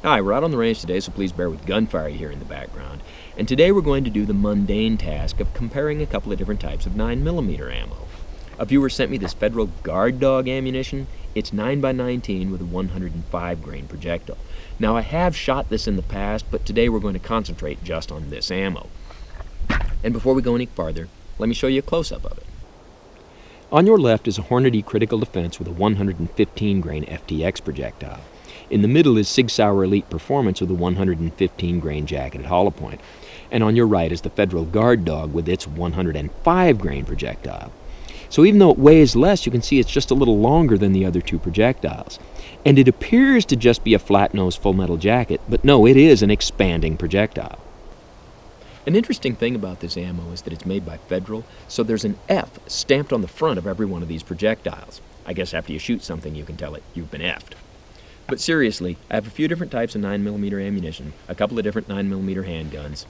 Hi, we're out on the range today, so please bear with gunfire here in the background. And today we're going to do the mundane task of comparing a couple of different types of 9mm ammo. A viewer sent me this Federal Guard Dog ammunition. It's 9x19 with a 105 grain projectile. Now I have shot this in the past, but today we're going to concentrate just on this ammo. And before we go any farther, let me show you a close-up of it. On your left is a Hornady Critical Defense with a 115 grain FTX projectile. In the middle is Sig Sauer Elite Performance with a 115 grain jacketed hollow point. And on your right is the Federal Guard Dog with its 105 grain projectile. So even though it weighs less, you can see it's just a little longer than the other two projectiles. And it appears to just be a flat-nosed full metal jacket, but no, it is an expanding projectile. An interesting thing about this ammo is that it's made by Federal, so there's an F stamped on the front of every one of these projectiles. I guess after you shoot something you can tell it you've been F'd. But seriously, I have a few different types of 9mm ammunition, a couple of different 9mm handguns.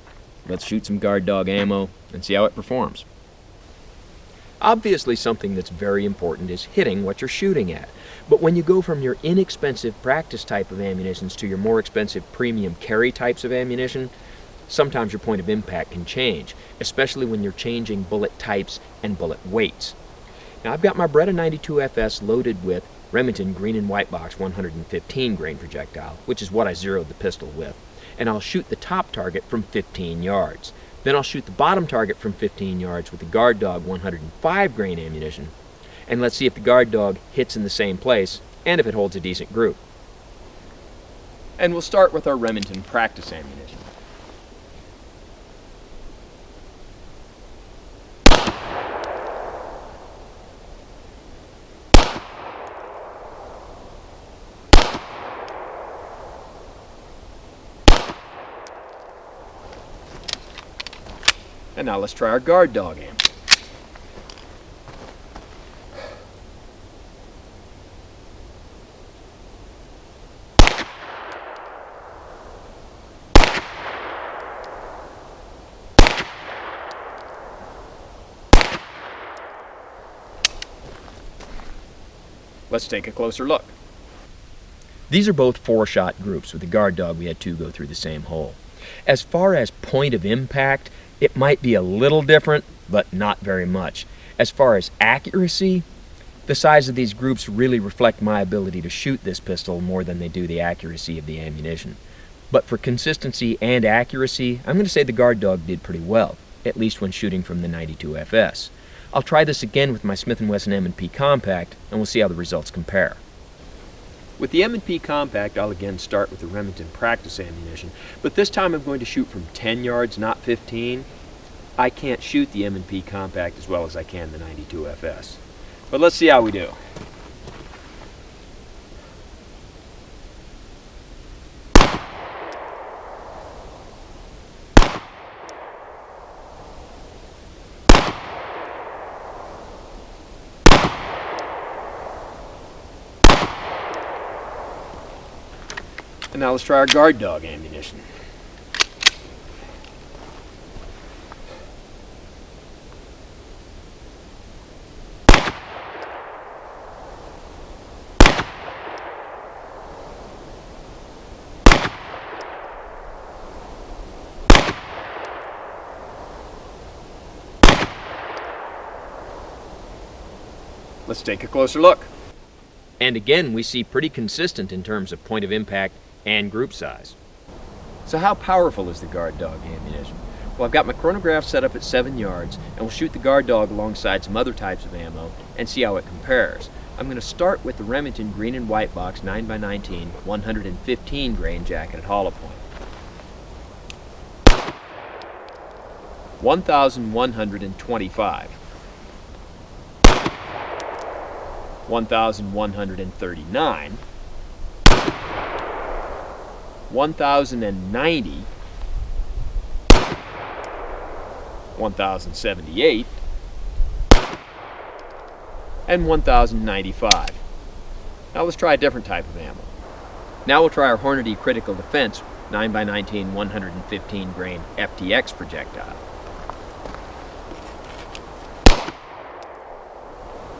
Let's shoot some Guard Dog ammo and see how it performs. Obviously, something that's very important is hitting what you're shooting at. But when you go from your inexpensive practice type of ammunitions to your more expensive premium carry types of ammunition, sometimes your point of impact can change, especially when you're changing bullet types and bullet weights. Now I've got my Beretta 92FS loaded with Remington green and white box 115 grain projectile, which is what I zeroed the pistol with, and I'll shoot the top target from 15 yards. Then I'll shoot the bottom target from 15 yards with the Guard Dog 105 grain ammunition, and let's see if the Guard Dog hits in the same place and if it holds a decent group. And we'll start with our Remington practice ammunition. And now let's try our Guard Dog ammo. Let's take a closer look. These are both 4-shot groups. With the Guard Dog, we had 2 go through the same hole. As far as point of impact, it might be a little different, but not very much. As far as accuracy, the size of these groups really reflect my ability to shoot this pistol more than they do the accuracy of the ammunition. But for consistency and accuracy, I'm going to say the Guard Dog did pretty well, at least when shooting from the 92FS. I'll try this again with my Smith & Wesson M&P Compact, and we'll see how the results compare. With the M&P Compact, I'll again start with the Remington practice ammunition, but this time I'm going to shoot from 10 yards, not 15. I can't shoot the M&P Compact as well as I can the 92FS. But let's see how we do. And now let's try our Guard Dog ammunition. Let's take a closer look. And again, we see pretty consistent in terms of point of impact and group size. So how powerful is the Guard Dog ammunition? Well, I've got my chronograph set up at 7 yards, and we'll shoot the Guard Dog alongside some other types of ammo and see how it compares. I'm going to start with the Remington green and white box 9x19 115 grain jacketed hollow point. 1,125. 1,139. 1,090, 1,078, and 1,095. Now let's try a different type of ammo. Now we'll try our Hornady Critical Defense 9x19 115 grain FTX projectile.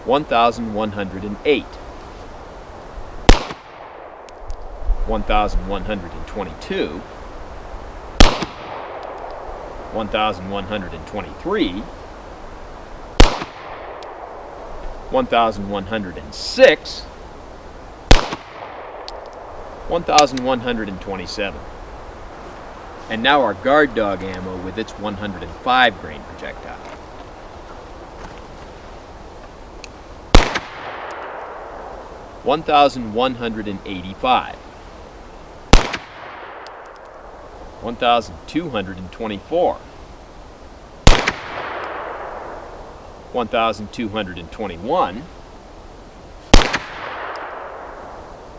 1,108. 1,122, 1,123, 1,106, 1,127. And now our guard dog ammo with its 105 grain projectile. $1,185, 1,224, 1,221,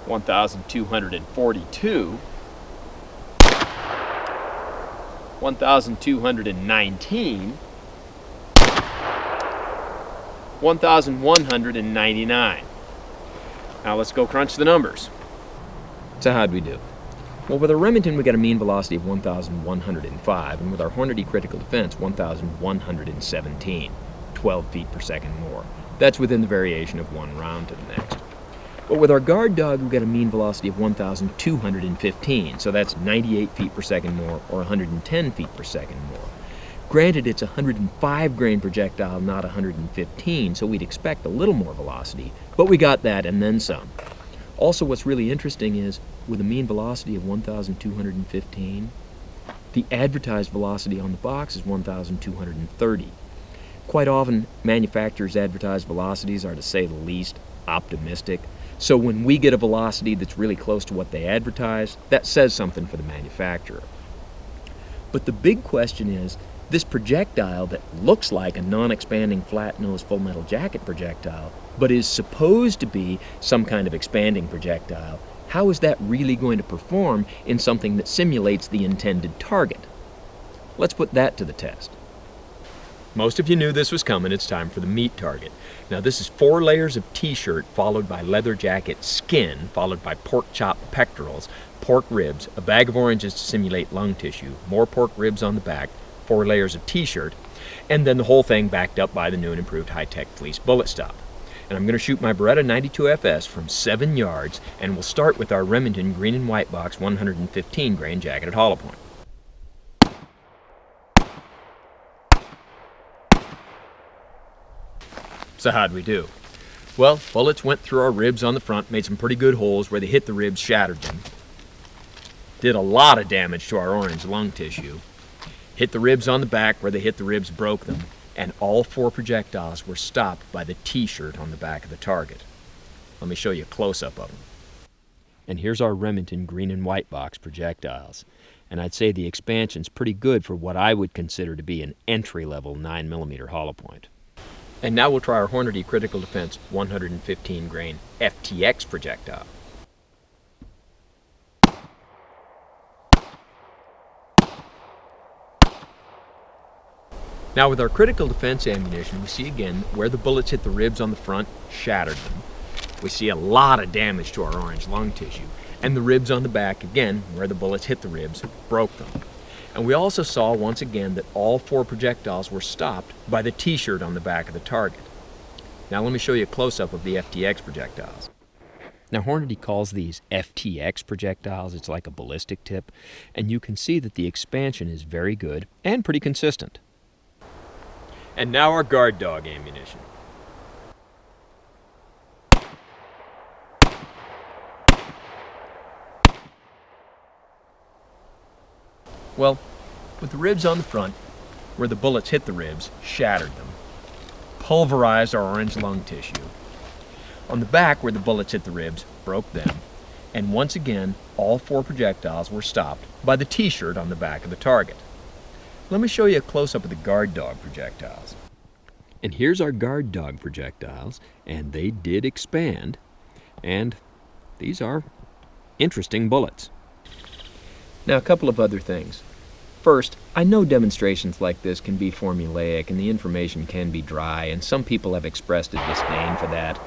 1,242, 1,219, 1,199. Now let's go crunch the numbers. So how'd we do? Well, with our Remington we got a mean velocity of 1,105, and with our Hornady critical defense 1,117, 12 feet per second more. That's within the variation of one round to the next. But with our guard dog we got a mean velocity of 1,215, so that's 98 feet per second more, or 110 feet per second more. Granted, it's a 105 grain projectile, not 115, so we'd expect a little more velocity, but we got that and then some. Also, what's really interesting is, with a mean velocity of 1,215, the advertised velocity on the box is 1,230. Quite often, manufacturers' advertised velocities are, to say the least, optimistic. So when we get a velocity that's really close to what they advertise, that says something for the manufacturer. But the big question is, this projectile that looks like a non-expanding flat-nose full metal jacket projectile, but is supposed to be some kind of expanding projectile, how is that really going to perform in something that simulates the intended target? Let's put that to the test. Most of you knew this was coming. It's time for the meat target. Now this is 4 layers of t-shirt followed by leather jacket skin, followed by pork chop pectorals, pork ribs, a bag of oranges to simulate lung tissue, more pork ribs on the back, 4 layers of t-shirt, and then the whole thing backed up by the new and improved high-tech fleece bullet stop. And I'm going to shoot my Beretta 92 FS from 7 yards, and we'll start with our Remington green and white box 115 grain jacketed hollow point. So how'd we do? Well, bullets went through our ribs on the front, made some pretty good holes. Where they hit the ribs, shattered them. Did a lot of damage to our orange lung tissue. Hit the ribs on the back. Where they hit the ribs, broke them. And all 4 projectiles were stopped by the t-shirt on the back of the target. Let me show you a close-up of them. And here's our Remington green and white box projectiles. And I'd say the expansion's pretty good for what I would consider to be an entry-level 9mm hollow point. And now we'll try our Hornady Critical Defense 115 grain FTX projectile. Now with our critical defense ammunition, we see again where the bullets hit the ribs on the front, shattered them. We see a lot of damage to our orange lung tissue. And the ribs on the back, again, where the bullets hit the ribs, broke them. And we also saw once again that all 4 projectiles were stopped by the t-shirt on the back of the target. Now let me show you a close-up of the FTX projectiles. Now Hornady calls these FTX projectiles. It's like a ballistic tip, and you can see that the expansion is very good and pretty consistent. And now our guard dog ammunition. Well, with the ribs on the front, where the bullets hit the ribs, shattered them, pulverized our orange lung tissue. On the back, where the bullets hit the ribs, broke them. And once again, all 4 projectiles were stopped by the t-shirt on the back of the target. Let me show you a close-up of the guard dog projectiles. And here's our guard dog projectiles, and they did expand, and these are interesting bullets. Now a couple of other things. First, I know demonstrations like this can be formulaic and the information can be dry, and some people have expressed a disdain for that.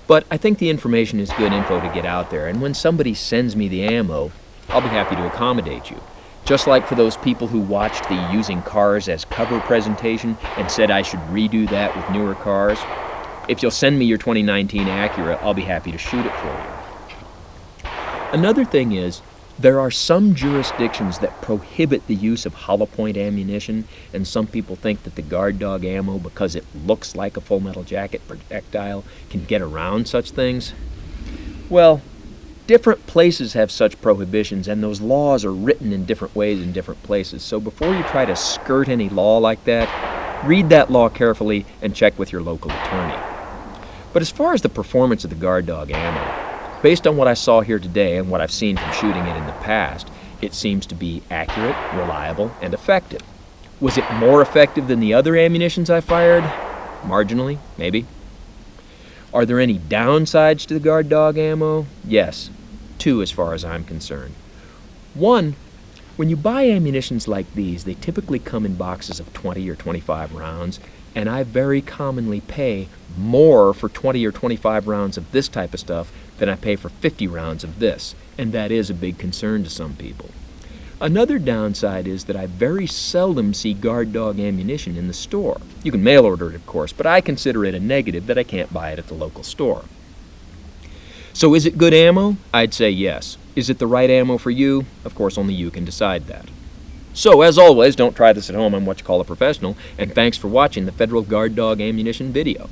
But I think the information is good info to get out there, and when somebody sends me the ammo, I'll be happy to accommodate you. Just like for those people who watched the using cars as cover presentation and said I should redo that with newer cars, if you'll send me your 2019 Acura, I'll be happy to shoot it for you. Another thing is, there are some jurisdictions that prohibit the use of hollow point ammunition, and some people think that the guard dog ammo, because it looks like a full metal jacket projectile, can get around such things. Well, different places have such prohibitions, and those laws are written in different ways in different places. So before you try to skirt any law like that, read that law carefully and check with your local attorney. But as far as the performance of the guard dog ammo, based on what I saw here today and what I've seen from shooting it in the past, it seems to be accurate, reliable, and effective. Was it more effective than the other ammunitions I fired? Marginally, maybe. Are there any downsides to the guard dog ammo? Yes. 2 as far as I'm concerned. 1, when you buy ammunitions like these, they typically come in boxes of 20 or 25 rounds, and I very commonly pay more for 20 or 25 rounds of this type of stuff than I pay for 50 rounds of this, and that is a big concern to some people. Another downside is that I very seldom see guard dog ammunition in the store. You can mail order it, of course, but I consider it a negative that I can't buy it at the local store. So is it good ammo? I'd say yes. Is it the right ammo for you? Of course, only you can decide that. So, as always, don't try this at home. I'm what you call a professional, and thanks for watching the Federal Guard Dog Ammunition video.